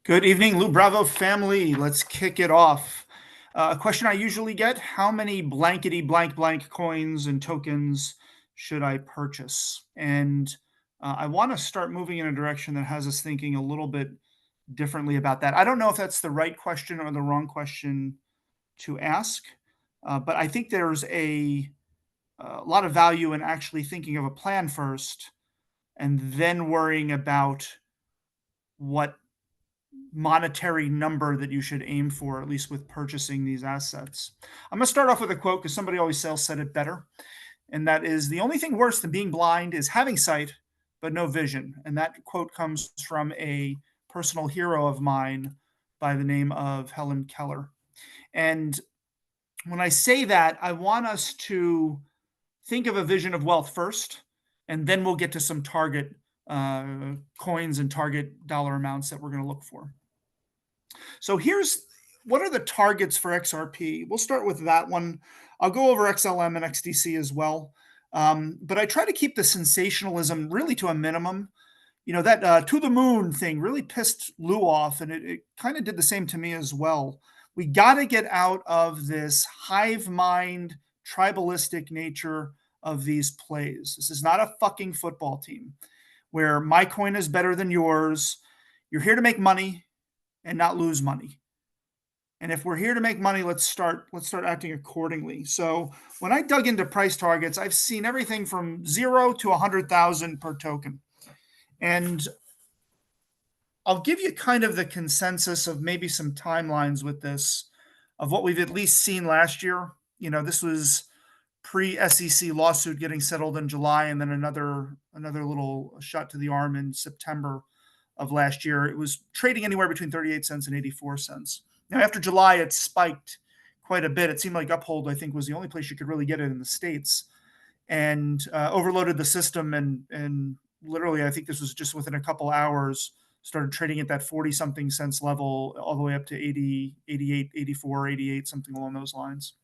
Good evening, Lou Bravo family. Let's kick it off. A question I usually get: how many blankety blank blank coins and tokens should I purchase? And I want to start moving in a direction that has us thinking a little bit differently about that. I don't know if that's the right question or the wrong question to ask, but I think there's a lot of value in actually thinking of a plan first and then worrying about what monetary number that you should aim for, at least with purchasing these assets. I'm going to start off with a quote because somebody always said it better. And that is, the only thing worse than being blind is having sight, but no vision. And that quote comes from a personal hero of mine by the name of Helen Keller. And when I say that, I want us to think of a vision of wealth first, and then we'll get to some target coins and target dollar amounts that we're going to look for. So here's what are the targets for XRP? We'll start with that one. I'll go over XLM and XDC as well. But I try to keep the sensationalism really to a minimum. You know, that to the moon thing really pissed Lou off, and it kind of did the same to me as well. We got to get out of this hive mind, tribalistic nature of these plays. This is not a fucking football team where my coin is better than yours. You're here to make money and not lose money. And if we're here to make money, let's start acting accordingly. So when I dug into price targets, I've seen everything from 0 to 100,000 per token. And I'll give you kind of the consensus of maybe some timelines with this of what we've at least seen last year. You know, this was pre-SEC lawsuit getting settled in July, and then another little shot to the arm in September of last year. It was trading anywhere between 38 cents and 84 cents. Now, after July, it spiked quite a bit. It seemed like Uphold, I think, was the only place you could really get it in the States, and overloaded the system. And literally, I think this was just within a couple hours, started trading at that 40-something cents level all the way up to 80, 88, 84, 88, something along those lines.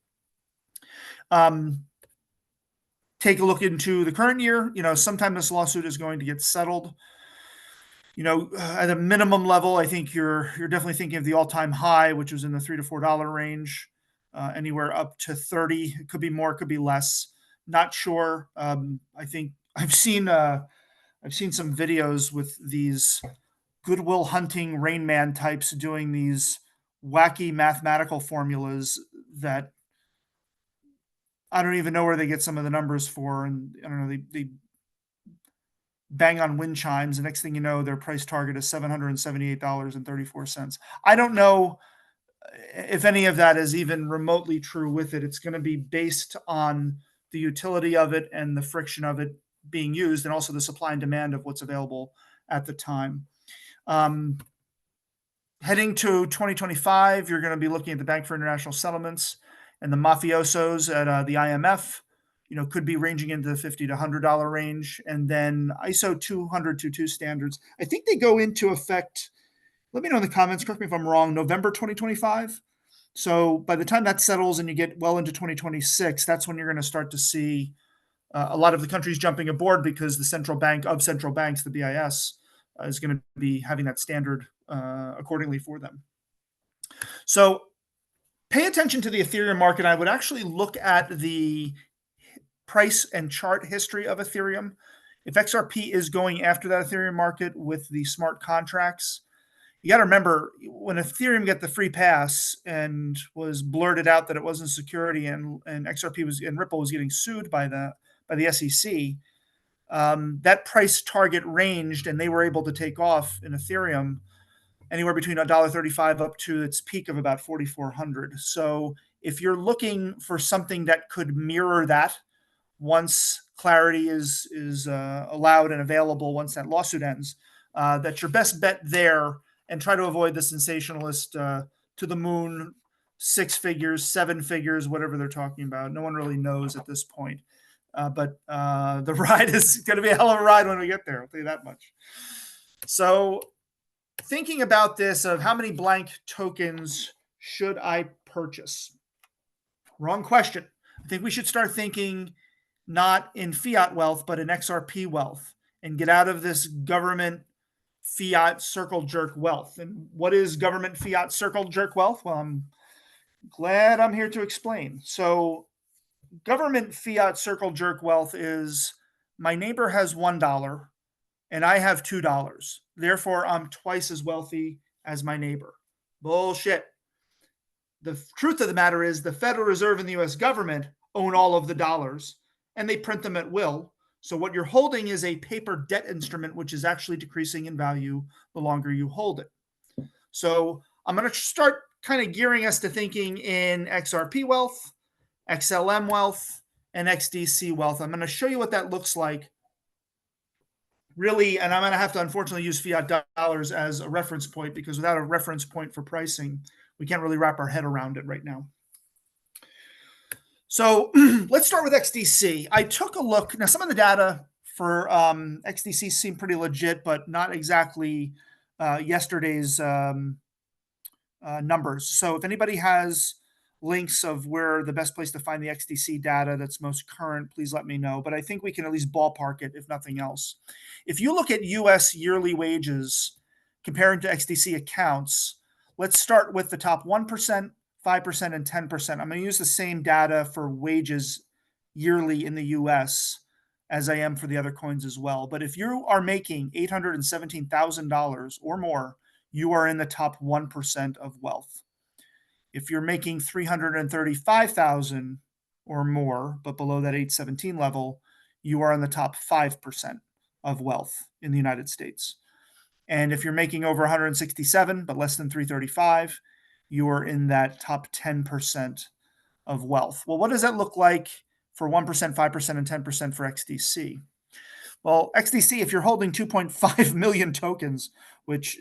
Take a look into the current year. You know, sometime this lawsuit is going to get settled. You know, at a minimum level, I think you're definitely thinking of the all-time high, which was in the $3 to $4 range, anywhere up to 30. It could be more, it could be less. Not sure. I think I've seen some videos with these Goodwill Hunting Rain Man types doing these wacky mathematical formulas that I don't even know where they get some of the numbers for. And I don't know, they bang on wind chimes. The next thing you know, their price target is $778.34. I don't know if any of that is even remotely true with it. It's going to be based on the utility of it and the friction of it being used, and also the supply and demand of what's available at the time. Heading to 2025, you're going to be looking at the Bank for International Settlements and the mafiosos at the IMF. You know, could be ranging into the $50 to $100 range. And then ISO 20022 standards, I think they go into effect, let me know in the comments, correct me if I'm wrong, November 2025. So by the time that settles and you get well into 2026, that's when you're going to start to see a lot of the countries jumping aboard, because the central bank of central banks, the BIS, is going to be having that standard accordingly for them. So pay attention to the Ethereum market. I would actually look at the price and chart history of Ethereum. If XRP is going after that Ethereum market with the smart contracts, you got to remember, when Ethereum got the free pass and was blurted out that it wasn't security, and XRP was, and Ripple was getting sued by the SEC, that price target ranged, and they were able to take off in Ethereum anywhere between $1.35 up to its peak of about 4,400. So if you're looking for something that could mirror that, once clarity is allowed and available, once that lawsuit ends, that's your best bet there. And try to avoid the sensationalist to the moon, 6 figures, 7 figures, whatever they're talking about. No one really knows at this point. But the ride is going to be a hell of a ride when we get there. I'll tell you that much. So thinking about this, of how many blank tokens should I purchase? Wrong question. I think we should start thinking not in fiat wealth, but in XRP wealth, and get out of this government fiat circle jerk wealth. And what is government fiat circle jerk wealth? Well, I'm glad I'm here to explain. So, government fiat circle jerk wealth is my neighbor has $1 and I have $2. Therefore, I'm twice as wealthy as my neighbor. Bullshit. The truth of the matter is the Federal Reserve and the US government own all of the dollars and they print them at will. So what you're holding is a paper debt instrument, which is actually decreasing in value the longer you hold it. So I'm going to start kind of gearing us to thinking in XRP wealth, XLM wealth, and XDC wealth. I'm going to show you what that looks like. Really, and I'm going to have to unfortunately use fiat dollars as a reference point because without a reference point for pricing, we can't really wrap our head around it right now. So let's start with XDC. I took a look. Now, some of the data for XDC seemed pretty legit, but not exactly yesterday's numbers. So if anybody has links of where the best place to find the XDC data that's most current, please let me know. But I think we can at least ballpark it, if nothing else. If you look at US yearly wages comparing to XDC accounts, let's start with the top 1%, 5%, and 10%. I'm going to use the same data for wages yearly in the US as I am for the other coins as well. But if you are making $817,000 or more, you are in the top 1% of wealth. If you're making $335,000 or more, but below that 817 level, you are in the top 5% of wealth in the United States. And if you're making over 167, but less than 335, you are in that top 10% of wealth. Well, what does that look like for 1%, 5%, and 10% for XDC? Well, XDC, if you're holding 2.5 million tokens, which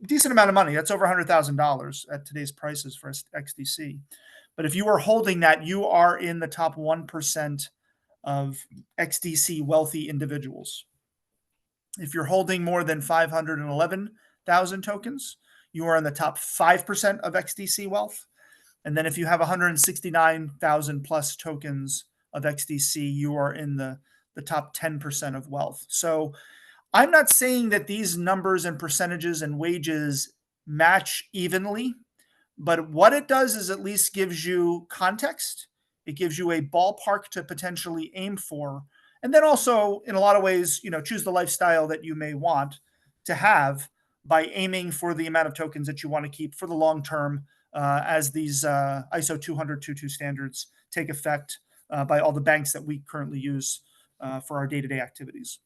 decent amount of money. That's over $100,000 at today's prices for XDC. But if you are holding that, you are in the top 1% of XDC wealthy individuals. If you're holding more than 511,000 tokens, you are in the top 5% of XDC wealth. And then if you have 169,000 plus tokens of XDC, you are in the top 10% of wealth. So I'm not saying that these numbers and percentages and wages match evenly, but what it does is at least gives you context. It gives you a ballpark to potentially aim for. And then also, in a lot of ways, choose the lifestyle that you may want to have by aiming for the amount of tokens that you want to keep for the long term as these ISO 200.22 standards take effect by all the banks that we currently use for our day-to-day activities.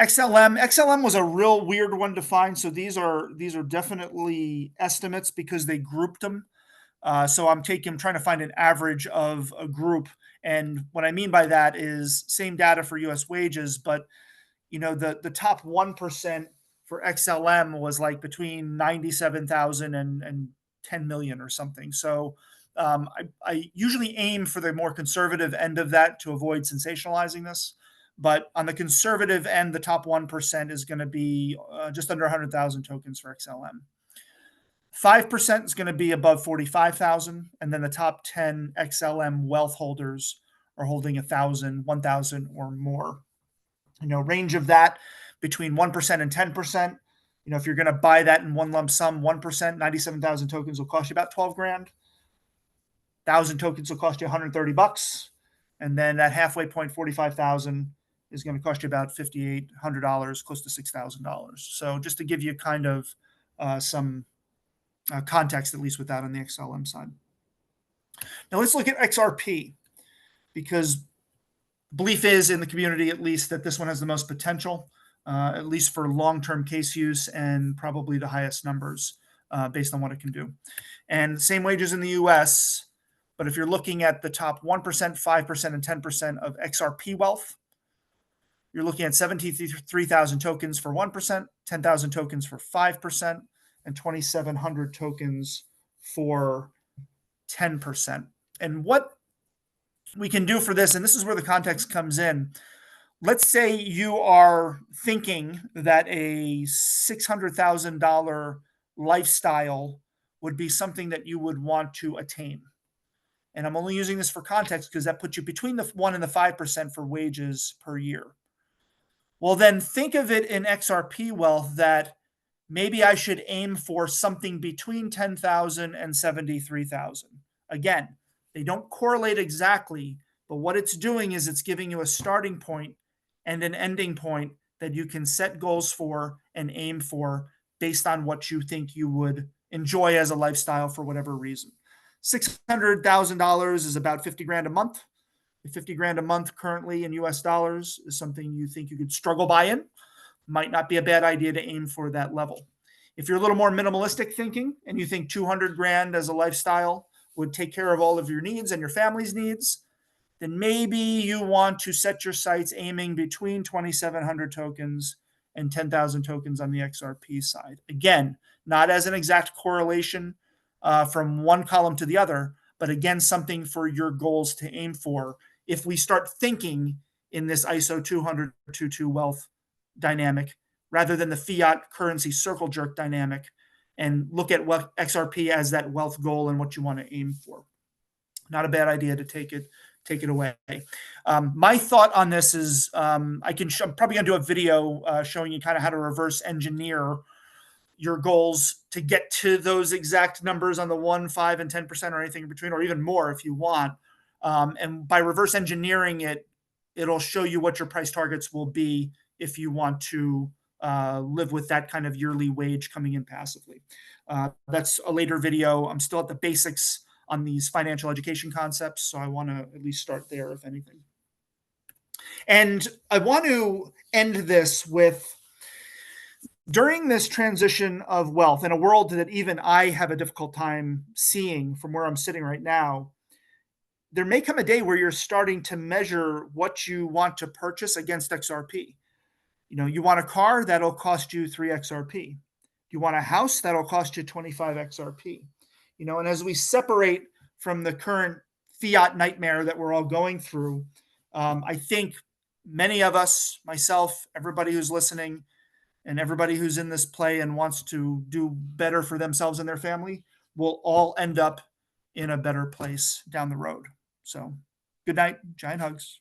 XLM was a real weird one to find. So these are definitely estimates because they grouped them. So I'm trying to find an average of a group. And what I mean by that is same data for US wages, but the top 1% for XLM was like between 97,000 and 10 million or something. So I usually aim for the more conservative end of that to avoid sensationalizing this. But on the conservative end, the top 1% is going to be just under 100,000 tokens for XLM. 5% is going to be above 45,000. And then the top 10 XLM wealth holders are holding 1,000, 1,000 or more. Range of that between 1% and 10%. If you're going to buy that in one lump sum, 1%, 97,000 tokens will cost you about 12 grand. 1,000 tokens will cost you $130. And then that halfway point, 45,000 is going to cost you about $5,800, close to $6,000. So just to give you kind of some context, at least with that on the XLM side. Now let's look at XRP, because belief is in the community, at least, that this one has the most potential, at least for long-term case use and probably the highest numbers based on what it can do. And same wages in the US, but if you're looking at the top 1%, 5%, and 10% of XRP wealth, you're looking at 73,000 tokens for 1%, 10,000 tokens for 5%, and 2,700 tokens for 10%. And what we can do for this, and this is where the context comes in. Let's say you are thinking that a $600,000 lifestyle would be something that you would want to attain. And I'm only using this for context because that puts you between the 1% and the 5% for wages per year. Well, then think of it in XRP wealth that maybe I should aim for something between 10,000 and 73,000. Again, they don't correlate exactly, but what it's doing is it's giving you a starting point and an ending point that you can set goals for and aim for based on what you think you would enjoy as a lifestyle for whatever reason. $600,000 is about 50 grand a month. 50 grand a month currently in US dollars is something you think you could struggle buying. Might not be a bad idea to aim for that level. If you're a little more minimalistic thinking and you think 200 grand as a lifestyle would take care of all of your needs and your family's needs, then maybe you want to set your sights aiming between 2,700 tokens and 10,000 tokens on the XRP side. Again, not as an exact correlation from one column to the other, but again, something for your goals to aim for if we start thinking in this ISO 200-2 wealth dynamic rather than the fiat currency circle jerk dynamic, and look at what XRP as that wealth goal and what you want to aim for. Not a bad idea to take it away. My thought on this is I'm probably going to do a video showing you kind of how to reverse engineer your goals to get to those exact numbers on the 1, 5, and 10% or anything in between, or even more if you want. And by reverse engineering it, it'll show you what your price targets will be if you want to live with that kind of yearly wage coming in passively. That's a later video. I'm still at the basics on these financial education concepts, so I want to at least start there, if anything. And I want to end this with, during this transition of wealth in a world that even I have a difficult time seeing from where I'm sitting right now, there may come a day where you're starting to measure what you want to purchase against XRP. You know, you want a car, that'll cost you 3 XRP. You want a house, that'll cost you 25 XRP. You know, and as we separate from the current fiat nightmare that we're all going through, I think many of us, myself, everybody who's listening, and everybody who's in this play and wants to do better for themselves and their family will all end up in a better place down the road. So good night, giant hugs.